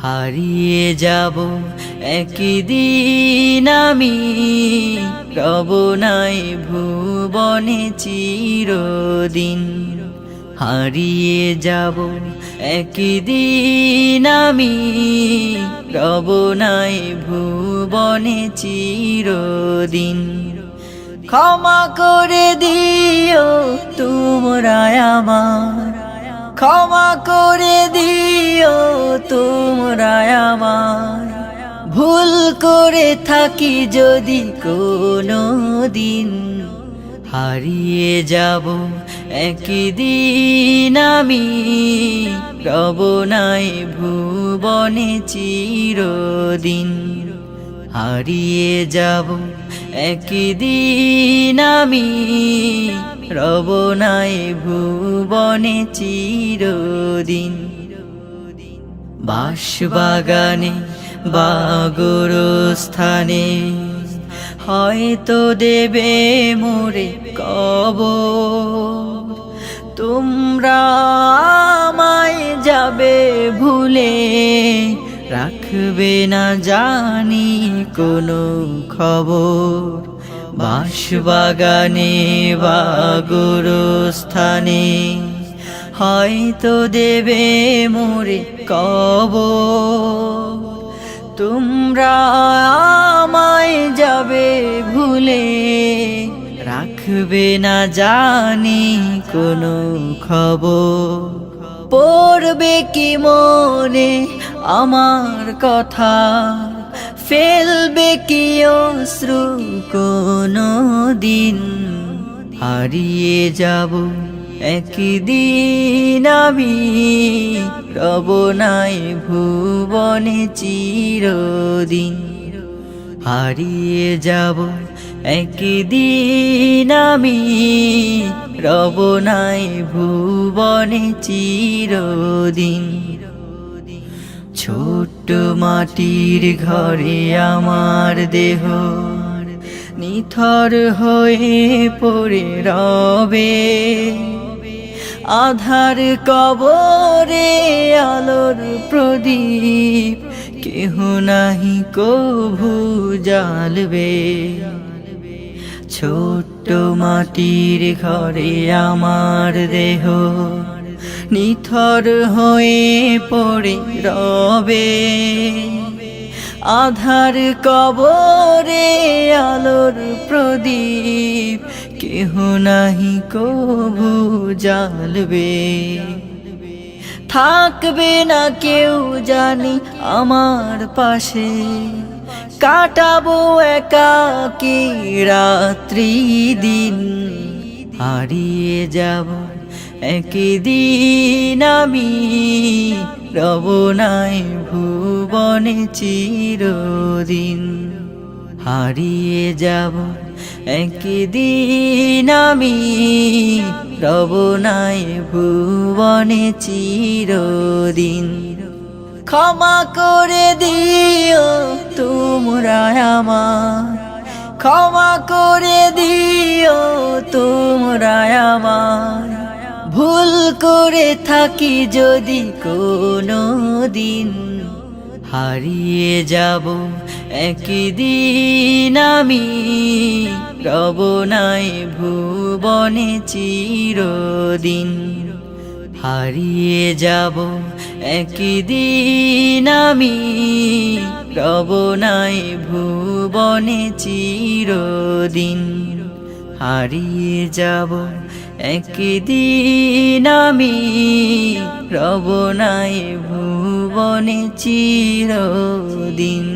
হারিয়ে যাব একদিন আমি, রব নাই ভুবনে চিরদিন। হারিয়ে যাব একদিন আমি, রব নাই ভুবনে চিরদিন। ক্ষমা করে দিও তোমরা আমার, ক্ষমা করে দিও তোমরা আমার। ভুল করে থাকি যদি কোনো দিন, হারিয়ে যাব একদিন আমি, রব নাই ভুবনে চিরদিন। হারিয়ে যাব একদিন আমি, রব নাই ভুবনে চিরদিন। বাঁশবাগানে বা গোরস্থানে হয়তো দেবে মোরে কবর। তোমরা আমায় যাবে ভুলে, রাখবে না জানি কোনো খবর। বাঁশবাগানে বা গোরস্থানে হয়তো দেবে মোরে কবর। তোমরা আমায় যাবে ভুলে, রাখবে না জানি কোনো খবর। পড়বে কি মনে আমার কথা, ফেলবে কি অশ্রু কোনো দিন। হারিয়ে যাব একদিন আমি, রব নাই ভুবনে চিরদিন। হারিয়ে যাব একদিন আমি, রব নাই ভুবনে চিরদিন। ছোট্ট মাটির ঘরে আমার দেহ নিথর হয়ে পড়ে রবে। আধার কবরে আলোর প্রদীপ কেহ নাহি কভু জ্বালবে। ছোট্ট মাটির ঘরে আমার দেহ নিথর হয়ে পড়ে রবে। আধার কবরে আলোর প্রদীপ কেহ নাহি কভু জ্বালবে। থাকবে না কেউ জানি আমার পাশে, কাটাবো একাকী রাত্রি দিন। হারিয়ে যাব একদিন আমি, রব নাই ভুবনে চিরদিন। হারিয়ে যাব একদিন আমি, রব নাই ভুবনে চিরদিন। ক্ষমা করে দিও তোমরা আমার, ক্ষমা করে দিও তোমরা আমার। ভুল করে থাকি যদি কোনো দিন, হারিয়ে যাব একদিন আমি, রব নাই ভুবনে চিরদিন। হারিয়ে যাব একদিন আমি, রব নাই ভুবনে চিরদিন। হারিয়ে যাব একদিন আমি, রব নাই ভুবনে চিরদিন।